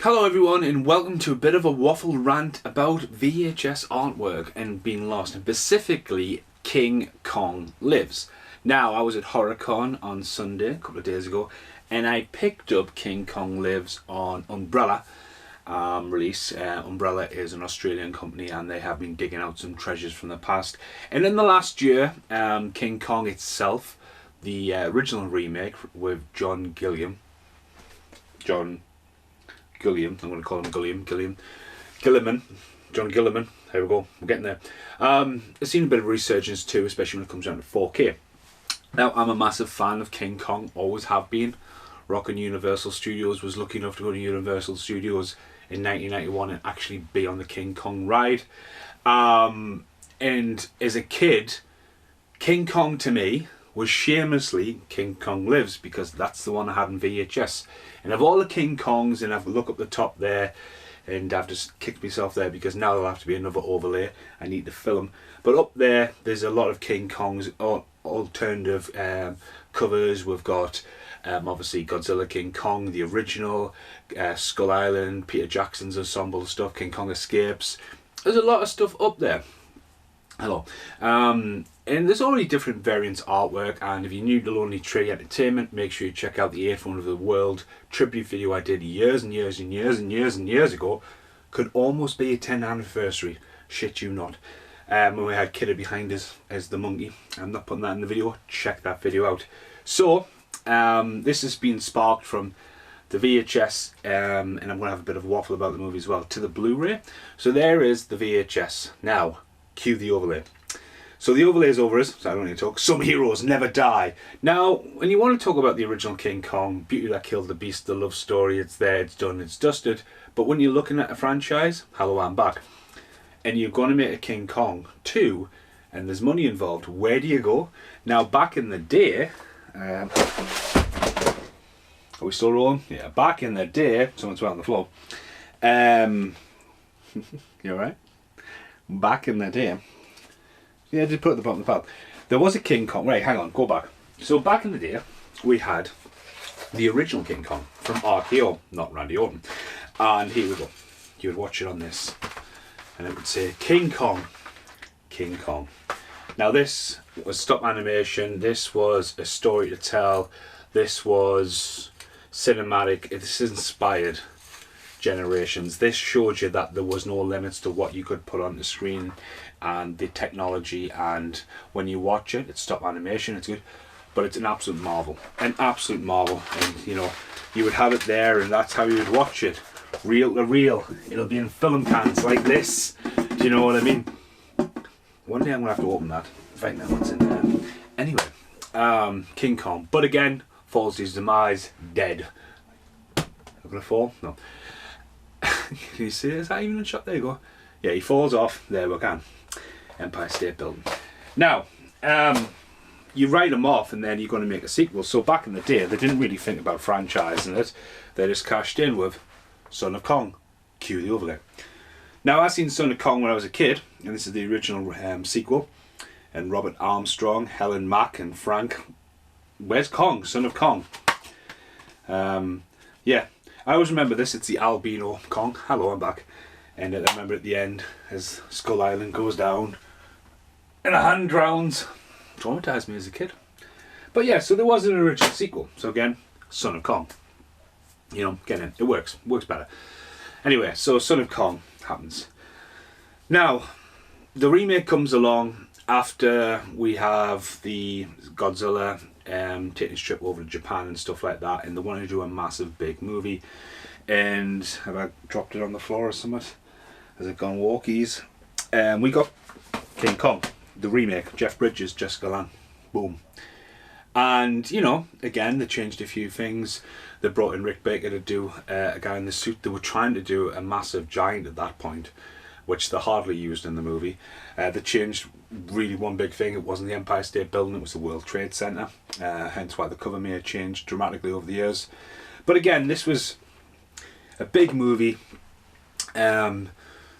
Hello everyone and welcome to a bit of a waffle rant about VHS artwork and being lost, and specifically King Kong Lives. Now, I was at HorrorCon on Sunday, a couple of days ago, and I picked up King Kong Lives on Umbrella release. Umbrella is an Australian company and they have been digging out some treasures from the past. And in the last year, King Kong itself, the original remake with John Gilliam, I'm going to call him Gilliman, John Gilliman, there we go, we're getting there. I've seen a bit of resurgence too, especially when it comes down to 4K. Now, I'm a massive fan of King Kong, always have been. Rockin' Universal Studios, was lucky enough to go to Universal Studios in 1991 and actually be on the King Kong ride. And as a kid, King Kong to me was shamelessly King Kong Lives, because that's the one I had in VHS. And of all the King Kongs, and I've looked up the top there, and I've just kicked myself there because now there'll have to be another overlay. I need to film. But up there, there's a lot of King Kongs, alternative covers. We've got obviously Godzilla King Kong, the original, Skull Island, Peter Jackson's ensemble stuff, King Kong Escapes. There's a lot of stuff up there. Hello. And there's already different variants artwork, and if you're new to Lonely Tree Entertainment, make sure you check out the 8th Wonder of the World tribute video I did years ago. Could almost be a 10th anniversary, shit you not. When we had Kidder behind us as the monkey. I'm not putting that in the video, check that video out. So, this has been sparked from the VHS, and I'm going to have a bit of a waffle about the movie as well, to the Blu-ray. So there is the VHS. Now, cue the overlay. So the overlay is over us, so I don't need to talk. Some heroes never die. Now, when you want to talk about the original King Kong, Beauty That Killed the Beast, the love story, it's there, it's done, it's dusted. But when you're looking at a franchise, hello, I'm back, and you're going to make a King Kong 2, and there's money involved, where do you go? Now, back in the day, are we still rolling? Yeah, back in the day, someone's right on the floor. You alright? Back in the day, yeah, I did put it at the bottom of the pile. There was a King Kong. Right, hang on, go back. So back in the day, we had the original King Kong from RKO, not Randy Orton. And here we go. You would watch it on this, and it would say King Kong, King Kong. Now this was stop animation. This was a story to tell. This was cinematic. This inspired generations. This showed you that there was no limits to what you could put on the screen and the technology, and when you watch it, it's stop animation, it's good, but it's an absolute marvel, and you know, you would have it there and that's how you would watch it, reel to reel. It'll be in film cans like this, do you know what I mean? One day I'm gonna have to open that, find out what's in there. Anyway, King Kong, but again, falls to his demise, dead. Not gonna fall? No. Can you see it? Is that even a shot? There you go. Yeah, he falls off. There we can. Empire State Building. Now, you write them off and then you're going to make a sequel. So back in the day, they didn't really think about franchising it. They just cashed in with Son of Kong. Cue the overlay. Now, I seen Son of Kong when I was a kid, and this is the original sequel. And Robert Armstrong, Helen Mack, and Frank. Where's Kong? Son of Kong. Yeah. I always remember this, it's the albino Kong. Hello, I'm back. And I remember at the end, as Skull Island goes down and a hand drowns. Traumatised me as a kid. But yeah, so there was an original sequel. So again, Son of Kong. You know, get in. It works. Works better. Anyway, so Son of Kong happens. Now, the remake comes along after we have the Godzilla taking his trip over to Japan and stuff like that, and they want to do a massive big movie. And have I dropped it on the floor or something? Has it gone walkies? We got King Kong, the remake, Jeff Bridges, Jessica Lange, boom. And you know, again, they changed a few things. They brought in Rick Baker to do a guy in the suit. They were trying to do a massive giant at that point, which they hardly used in the movie. They changed really one big thing. It wasn't the Empire State Building, it was the World Trade Center. Hence why the cover may have changed dramatically over the years. But again, this was a big movie.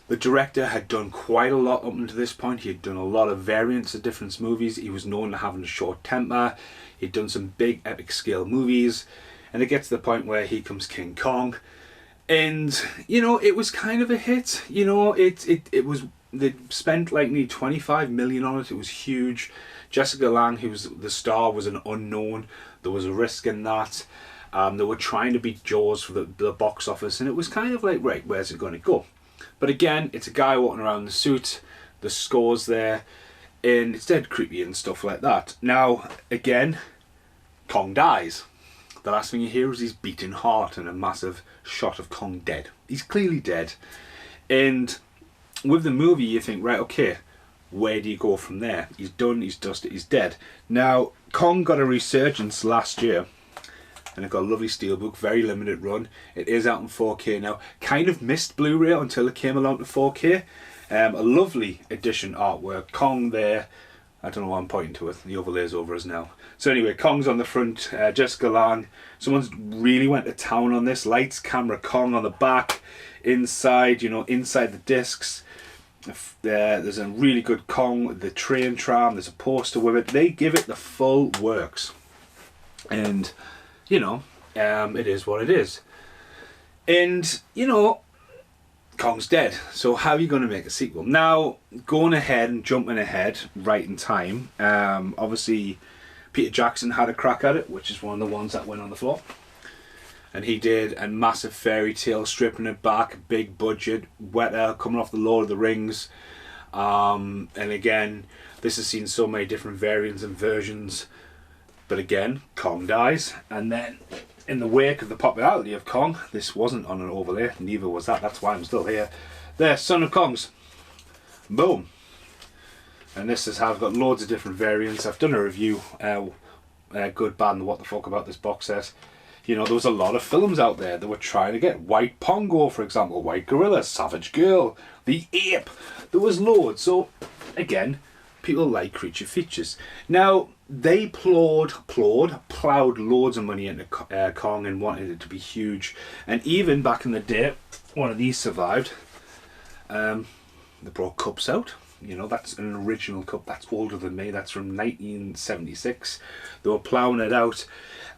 The director had done quite a lot up until this point. He had done a lot of variants of different movies. He was known to having a short temper. He'd done some big epic scale movies. And it gets to the point where here comes King Kong. And you know, it was kind of a hit. You know, it was, they spent like nearly 25 million on it. It was huge. Jessica Lange, who was the star, was an unknown. There was a risk in that. They were trying to beat Jaws for the box office, and it was kind of like, right, where's it going to go? But again, it's a guy walking around in the suit. The score's there, and it's dead creepy and stuff like that. Now, again, Kong dies. The last thing you hear is his beating heart and a massive shot of Kong dead. He's clearly dead. And with the movie, you think, right, okay, where do you go from there? He's done, he's dusted, he's dead. Now, Kong got a resurgence last year, and it got a lovely steelbook, very limited run. It is out in 4K now. Kind of missed Blu-ray until it came along to 4K. A lovely edition artwork. Kong there. I don't know why I'm pointing to it. The overlay's over us now. So anyway, Kong's on the front. Jessica Lange. Someone's really went to town on this. Lights, camera, Kong on the back. Inside, you know, inside the discs. There's a really good Kong with the train tram. There's a poster with it. They give it the full works. And, you know, it is what it is. And, you know, Kong's dead, so how are you going to make a sequel? Now, going ahead and jumping ahead right in time, obviously Peter Jackson had a crack at it, which is one of the ones that went on the floor. And he did a massive fairy tale, stripping it back, big budget, wetter, coming off the Lord of the Rings. And again, this has seen so many different variants and versions. But again, Kong dies, and then in the wake of the popularity of Kong, this wasn't on an overlay, neither was that, that's why I'm still here. There, Son of Kongs. Boom. And this is how I've got loads of different variants. I've done a review, good, bad, and what the fuck about this box set. You know, there was a lot of films out there that were trying to get White Pongo, for example, White Gorilla, Savage Girl, The Ape. There was loads. So, again, people like creature features. Now, they plowed loads of money into Kong and wanted it to be huge. And even back in the day, one of these survived. They brought cups out. You know, that's an original cup. That's older than me. That's from 1976. They were ploughing it out.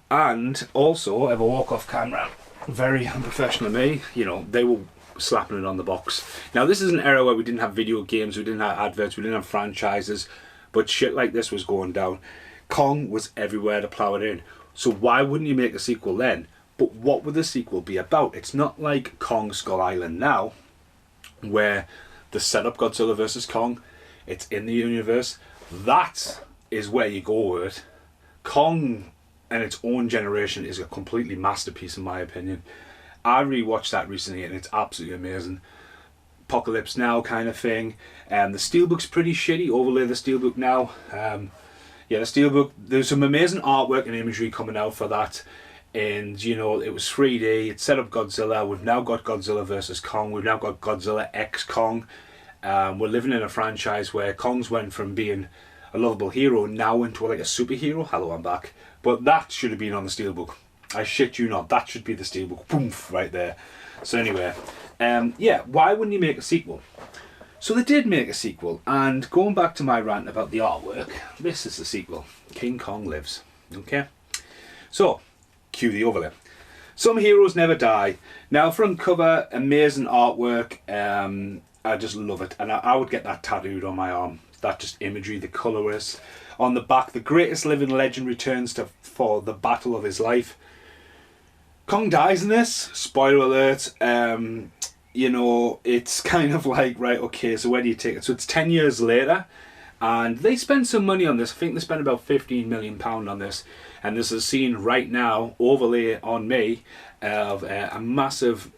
And also, if I walk off camera, very unprofessional of me, you know, they were slapping it on the box. Now, this is an era where we didn't have video games, we didn't have adverts, we didn't have franchises, but shit like this was going down. Kong was everywhere to plough it in. So why wouldn't you make a sequel then? But what would the sequel be about? It's not like Kong Skull Island now, where the setup Godzilla vs. Kong, it's in the universe. That is where you go with it. Kong and its own generation is a completely masterpiece in my opinion. I rewatched that recently and it's absolutely amazing. Apocalypse Now kind of thing. The steelbook's pretty shitty. Overlay the steelbook now. Yeah, the steelbook, there's some amazing artwork and imagery coming out for that. And, you know, it was 3D. It set up Godzilla. We've now got Godzilla vs. Kong. We've now got Godzilla X Kong. We're living in a franchise where Kong's went from being a lovable hero now into like a superhero. Hello, I'm back. But that should have been on the steelbook. I shit you not. That should be the steelbook. Boom, right there. So anyway, yeah, why wouldn't you make a sequel? So they did make a sequel, and going back to my rant about the artwork, this is the sequel. King Kong Lives. Okay? So, cue the overlay. Some heroes never die. Now, front cover, amazing artwork. I just love it, and I would get that tattooed on my arm. That just imagery, the colours. On the back, the greatest living legend returns for the battle of his life. Kong dies in this. Spoiler alert. You know, it's kind of like, right, okay, so where do you take it? So it's 10 years later, and they spent some money on this. I think they spent about £15 million on this. And there's a scene right now, overlay on me, of a massive,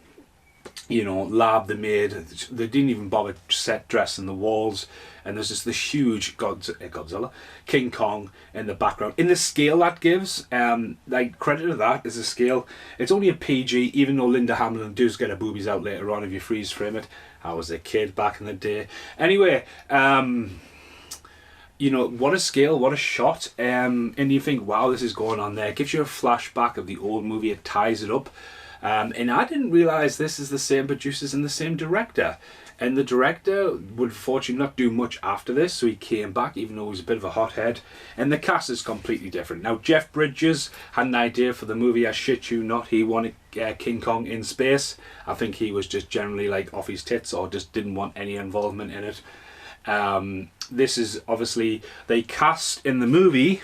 you know, lab they made. They didn't even bother set dressing the walls. And there's just this huge Godzilla, King Kong in the background. In the scale that gives, like, credit to that is a scale. It's only a PG, even though Linda Hamilton does get her boobies out later on if you freeze frame it. I was a kid back in the day. Anyway, you know, what a scale, what a shot. And you think, wow, this is going on there. It gives you a flashback of the old movie. It ties it up. And I didn't realise this is the same producers and the same director. And the director would fortunately not do much after this, so he came back, even though he was a bit of a hothead. And the cast is completely different. Now, Jeff Bridges had an idea for the movie, I shit you not. He wanted King Kong in space. I think he was just generally like off his tits, or just didn't want any involvement in it. This is obviously, they cast in the movie,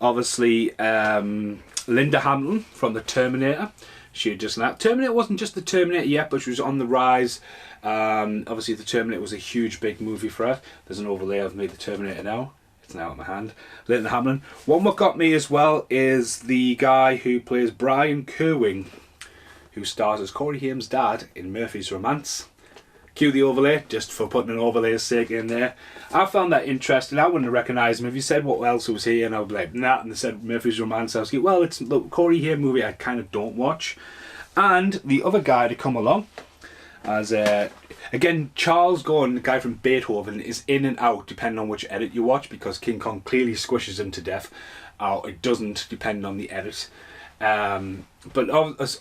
obviously, Linda Hamilton from the Terminator. She had just left. Terminator wasn't just the Terminator yet, but she was on the rise. Obviously, the Terminator was a huge, big movie for her. There's an overlay of me, the Terminator now. It's now in my hand. Linda Hamilton. One what got me as well is the guy who plays Brian Kerwin, who stars as Corey Haim's dad in Murphy's Romance. Cue the overlay, just for putting an overlay's sake in there. I found that interesting. I wouldn't have recognised him. If you said what else was here, and I would be like, nah, and they said Murphy's Romance, I was like, well, it's the Corey Haim movie I kind of don't watch. And the other guy to come along, as again, Charles Gordon, the guy from Beethoven, is in and out depending on which edit you watch, because King Kong clearly squishes him to death. It doesn't, depending on the edit. But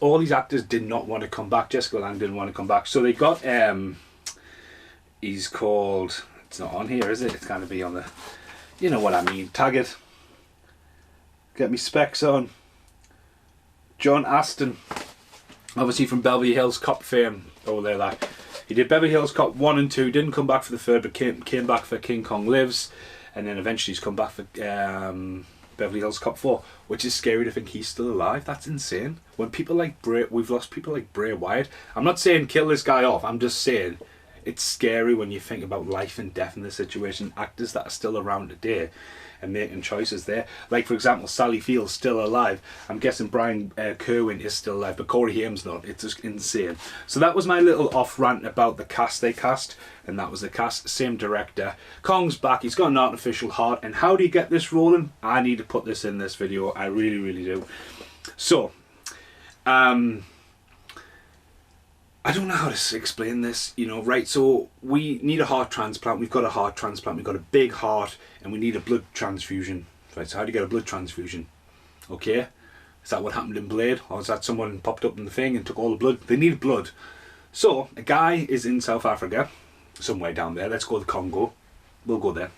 all these actors did not want to come back. Jessica Lange didn't want to come back, so they got he's called, it's not on here, is it? It's going to be on the, you know what I mean, tag it, get me specs on. John Aston, obviously from Beverly Hills Cop fame. Oh, there, that he did Beverly Hills Cop 1 and 2, didn't come back for the third, but came back for King Kong Lives, and then eventually he's come back for Beverly Hills Cop 4, which is scary to think he's still alive. That's insane. When people like we've lost people like Bray Wyatt. I'm not saying kill this guy off, I'm just saying it's scary when you think about life and death in this situation. Actors that are still around today and making choices there. Like, for example, Sally Field's still alive. I'm guessing Brian Kerwin is still alive, but Corey Haim's not. It's just insane. So that was my little off rant about the cast they cast, and that was the cast. Same director. Kong's back. He's got an artificial heart. And how do you get this rolling? I need to put this in this video. I really, really do. So, I don't know how to explain this, you know, right? So we need a heart transplant. We've got a heart transplant. We've got a big heart, and we need a blood transfusion. Right, so how do you get a blood transfusion? Okay, is that what happened in Blade? Or is that someone popped up in the thing and took all the blood? They need blood. So a guy is in South Africa, somewhere down there. Let's go to the Congo. We'll go there.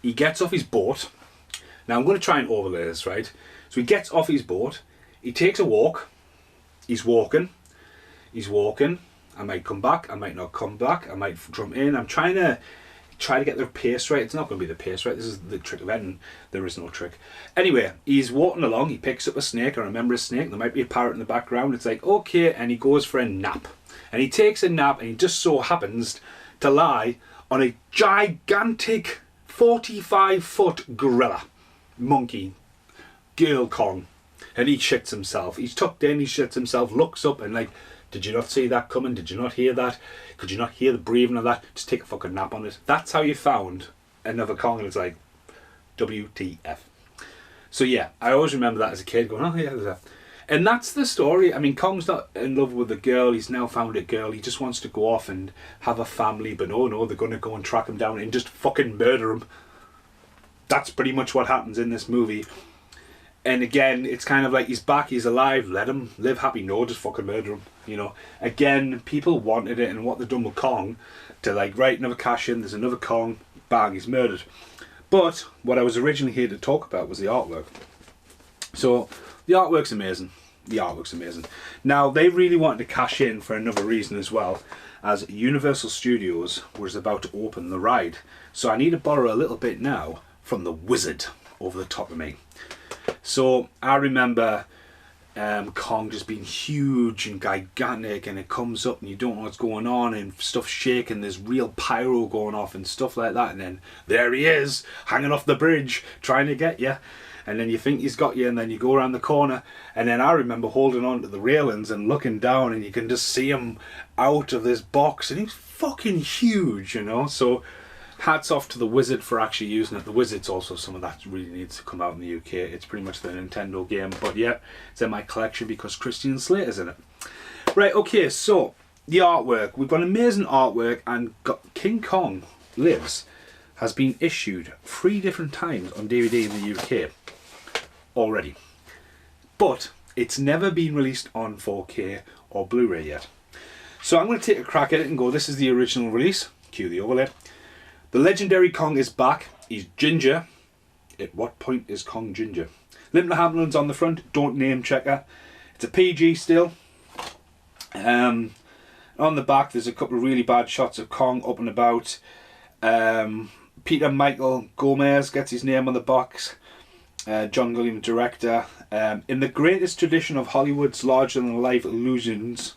He gets off his boat. Now I'm going to try and overlay this, right? So he gets off his boat. He takes a walk. He's walking. I might come back, I might not come back, I might jump in. I'm trying to get the pace right. It's not going to be the pace right. This is the trick of editing. There is no trick. Anyway, he's walking along. He picks up a snake. I remember a snake. There might be a parrot in the background. It's like, okay, and he goes for a nap. And he takes a nap, and he just so happens to lie on a gigantic 45-foot gorilla, monkey, girl Kong. And he shits himself. He's tucked in, he shits himself, looks up and like, did you not see that coming? Did you not hear that? Could you not hear the breathing of that? Just take a fucking nap on it. That's how you found another Kong, and it's like, WTF. So yeah, I always remember that as a kid going, oh yeah, there's that. And that's the story. I mean, Kong's not in love with a girl. He's now found a girl. He just wants to go off and have a family, but oh no, they're going to go and track him down and just fucking murder him. That's pretty much what happens in this movie. And again, it's kind of like, he's back, he's alive, let him live happy. No, just fucking murder him, you know. Again, people wanted it, and what they've done with Kong, to like, right, another cash in, there's another Kong, bang, he's murdered. But what I was originally here to talk about was the artwork. So, the artwork's amazing. The artwork's amazing. Now, they really wanted to cash in for another reason as well, as Universal Studios was about to open the ride. So I need to borrow a little bit now from the wizard over the top of me. So I remember Kong just being huge and gigantic, and it comes up and you don't know what's going on, and stuff shaking, there's real pyro going off and stuff like that, and then there he is hanging off the bridge trying to get you, and then you think he's got you, and then you go around the corner, and then I remember holding on to the railings and looking down, and you can just see him out of this box, and he's fucking huge, you know. So hats off to the wizard for actually using it. The wizard's also something that really needs to come out in the UK. It's pretty much the Nintendo game, but yeah, it's in my collection because Christian Slater's in it. Right, okay, so the artwork. We've got amazing artwork, and got King Kong Lives has been issued 3 different times on DVD in the UK already. But It's never been released on 4K or Blu-ray yet. So I'm going to take a crack at it and go, this is the original release. Cue the overlay. The legendary Kong is back. He's ginger. At what point is Kong ginger? Linda Hamlin's on the front. Don't name checker. It's a PG still. On the back there's a couple of really bad shots of Kong up and about. Peter Michael Gomez gets his name on the box. John Gilliam director. In the greatest tradition of Hollywood's larger-than-life illusions,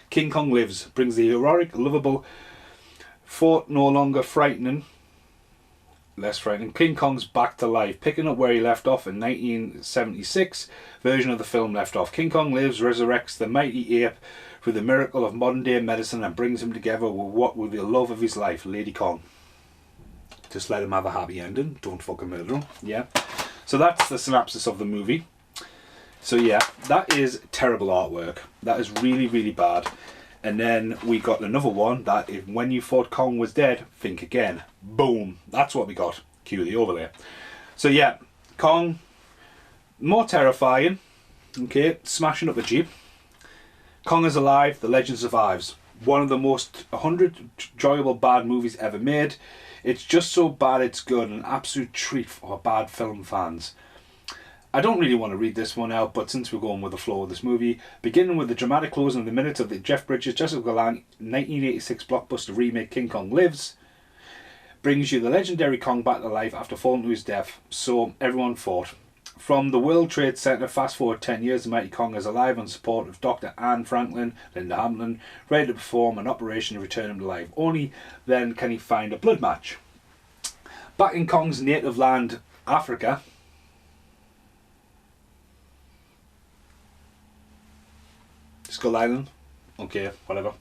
King Kong lives, brings the heroic, lovable, fought no longer frightening, less frightening, King Kong's back to life, picking up where he left off in 1976 version of the film left off. King Kong lives, resurrects the mighty ape through the miracle of modern day medicine and brings him together with the love of his life, Lady Kong. Just let him have a happy ending, don't fucking murder him. Yeah. So that's the synopsis of the movie. So yeah, that is terrible artwork. That is really, really bad. And then we got another one that if when you thought Kong was dead, think again. Boom. That's what we got. Cue the overlay. So yeah, Kong, more terrifying. Okay, smashing up a Jeep. Kong is alive, the legend survives. One of the most 100 enjoyable bad movies ever made. It's just so bad it's good, an absolute treat for bad film fans. I don't really want to read this one out, but since we're going with the flow of this movie, beginning with the dramatic closing of the minutes of the Jeff Bridges, Jessica Lange 1986 blockbuster remake King Kong Lives, brings you the legendary Kong back to life after falling to his death, so everyone fought. From the World Trade Center, fast forward 10 years, the mighty Kong is alive on support of Dr. Anne Franklin, Linda Hamlin, ready to perform an operation to return him to life. Only then can he find a blood match. Back in Kong's native land, Africa, Skull Island? Okay, whatever.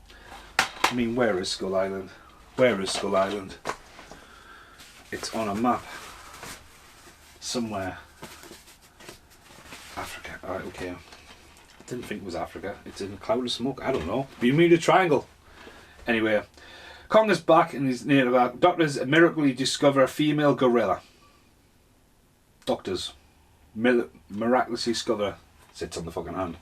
I mean, where is Skull Island? Where is Skull Island? It's on a map. Somewhere. Africa. Alright, okay. I didn't think it was Africa. It's in a cloud of smoke. I don't know. Bermuda Triangle. Anyway. Kong is back in his native land. Doctors miraculously discover a female gorilla. Doctors miraculously discover... Sits on the fucking hand.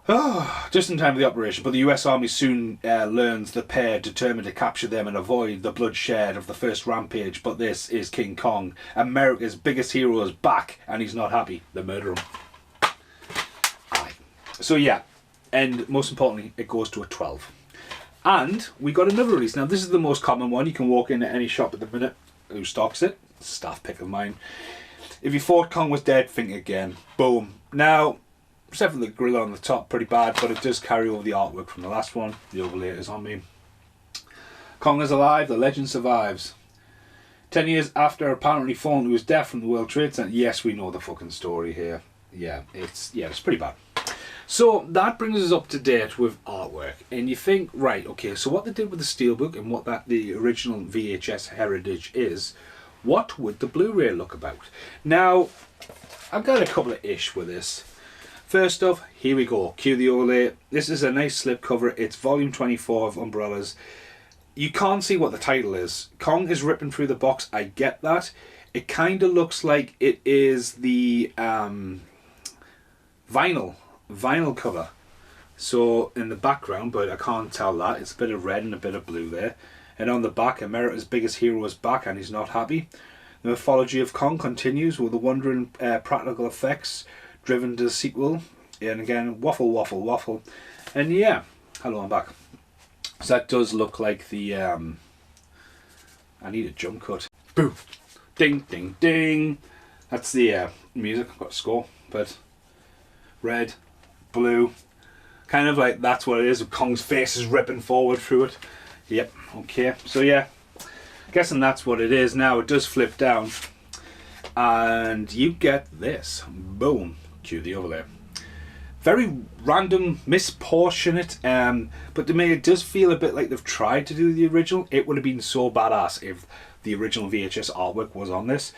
Oh, just in time for the operation, but the US Army soon learns the pair determined to capture them and avoid the bloodshed of the first rampage. But this is King Kong. America's biggest hero is back and he's not happy. They murder him. Aye. So yeah, and most importantly, it goes to a 12. And we got another release. Now this is the most common one. You can walk into any shop at the minute who stocks it. It's a staff pick of mine. If you thought Kong was dead, think again. Boom. Now... except for the gorilla on the top, pretty bad, but it does carry over the artwork from the last one. The overlay is on me. Kong is alive, the legend survives. 10 years after apparently falling to his death from the World Trade Center. Yes, we know the fucking story here. Yeah, it's pretty bad. So that brings us up to date with artwork. And you think, right, okay, so what they did with the Steelbook and what the original VHS heritage is, what would the Blu-ray look about? Now, I've got a couple of ish with this. First off, here we go. Cue the overlay. This is a nice slipcover. It's volume 24 of Umbrellas. You can't see what the title is. Kong is ripping through the box. I get that. It kind of looks like it is the vinyl cover. So in the background, but I can't tell that. It's a bit of red and a bit of blue there. And on the back, America's biggest hero is back and he's not happy. The mythology of Kong continues with the wondering practical effects driven to the sequel, and again waffle, and yeah, hello, I'm back. So that does look like the I need a jump cut. Boom, ding ding ding. That's the music. I've got a score, but red, blue, kind of like that's what it is. Kong's face is ripping forward through it. Yep. Okay. So yeah, guessing that's what it is. Now it does flip down, and you get this. Boom. Cue the overlay. Very random, misproportionate, but to me it does feel a bit like they've tried to do the original. It would have been so badass if the original VHS artwork was on this.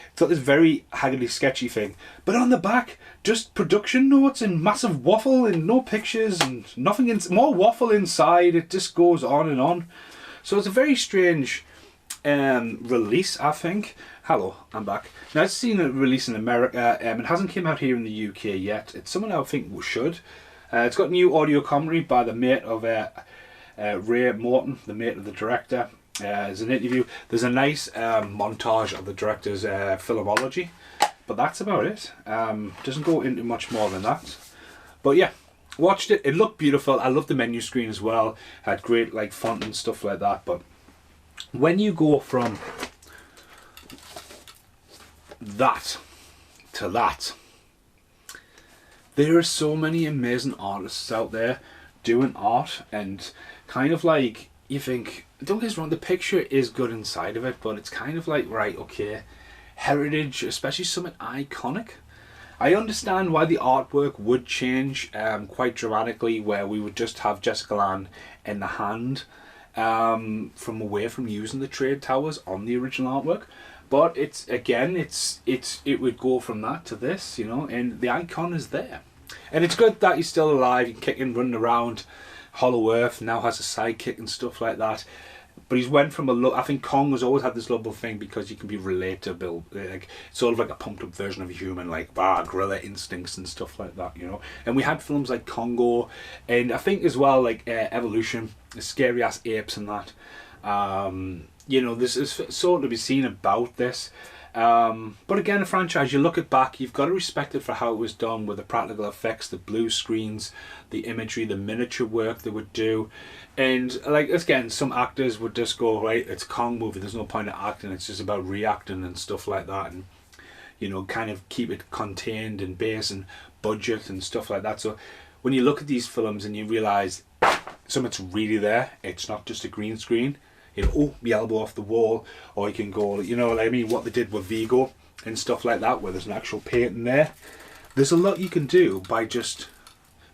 It's got this very haggardly sketchy thing, but on the back, just production notes and massive waffle and no pictures and nothing, more waffle inside. It just goes on and on. So it's a very strange release, I think. Hello, I'm back. Now, I've seen it release in America. It hasn't come out here in the UK yet. It's something I think we should. It's got new audio commentary by the mate of Ray Morton, the mate of the director. There's an interview. There's a nice montage of the director's filmology, but that's about it. Doesn't go into much more than that. But yeah, watched it. It looked beautiful. I loved the menu screen as well. Had great like font and stuff like that. But when you go from that to that, there are so many amazing artists out there doing art, and kind of like, you think, don't get us wrong, the picture is good inside of it, but it's kind of like, right, okay, heritage, especially something iconic. I understand why the artwork would change quite dramatically, where we would just have Jessica Lange in the hand from away from using the trade towers on the original artwork. But it's, again, it would go from that to this, you know, and the icon is there. And it's good that he's still alive, he's kicking, running around. Hollow Earth now has a sidekick and stuff like that. But he's went from I think Kong has always had this lovable thing because you can be relatable, like sort of like a pumped up version of a human, like gorilla instincts and stuff like that, you know. And we had films like Congo, and I think as well like Evolution, the scary ass apes and that. You know, this is sort of to be seen about this. But again, a franchise, you look it back, you've got to respect it for how it was done, with the practical effects, the blue screens, the imagery, the miniature work they would do. And like, again, some actors would just go, right, it's a Kong movie, there's no point in acting, it's just about reacting and stuff like that, and you know, kind of keep it contained and base and budget and stuff like that. So when you look at these films and you realise something's really there, it's not just a green screen. You know, oh, my elbow off the wall, or you can go, you know, like, I mean, what they did with Vigo and stuff like that, where there's an actual painting there. There's a lot you can do by just,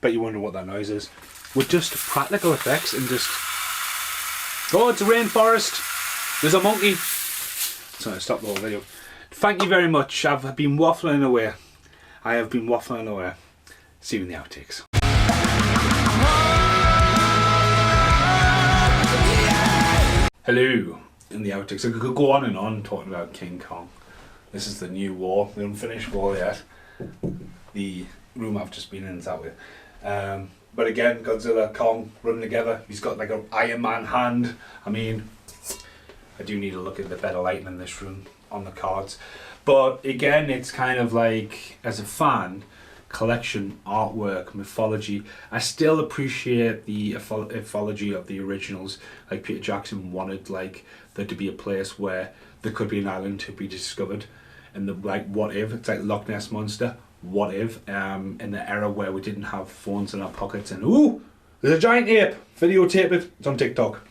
bet you wonder what that noise is, with just practical effects and just, oh, it's a rainforest, there's a monkey. Sorry, I stopped the whole video. Thank you very much. I've been waffling away. I have been waffling away. See you in the outtakes. Hello, in the outtakes. I could go on and on talking about King Kong. This is the new war, the unfinished war yet. The room I've just been in is out with. But again, Godzilla, Kong running together. He's got like an Iron Man hand. I mean, I do need to look at the better lighting in this room on the cards. But again, it's kind of like, as a fan, collection, artwork, mythology. I still appreciate the mythology of the originals. Like Peter Jackson wanted like there to be a place where there could be an island to be discovered, and the like, what if, it's like Loch Ness Monster, what if, in the era where we didn't have phones in our pockets and ooh, there's a giant ape, videotape it, it's on TikTok.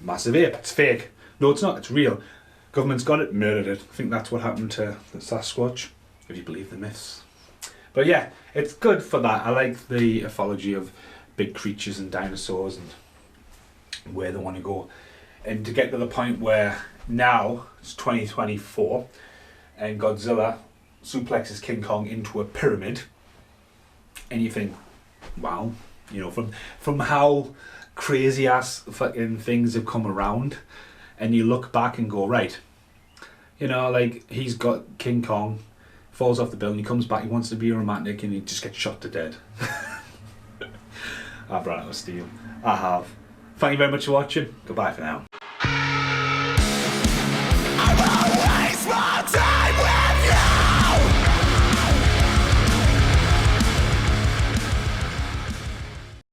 Massive ape, it's fake. No, it's not, it's real. Government's got it, murdered it. I think that's what happened to the Sasquatch, if you believe the myths. But yeah, it's good for that. I like the mythology of big creatures and dinosaurs and where they want to go. And to get to the point where now it's 2024 and Godzilla suplexes King Kong into a pyramid, and you think, wow, you know, from how crazy ass fucking things have come around, and you look back and go, right, you know, like, he's got King Kong, falls off the building, he comes back, he wants to be romantic, and he just gets shot to death. I've run out of steam. I have. Thank you very much for watching. Goodbye for now.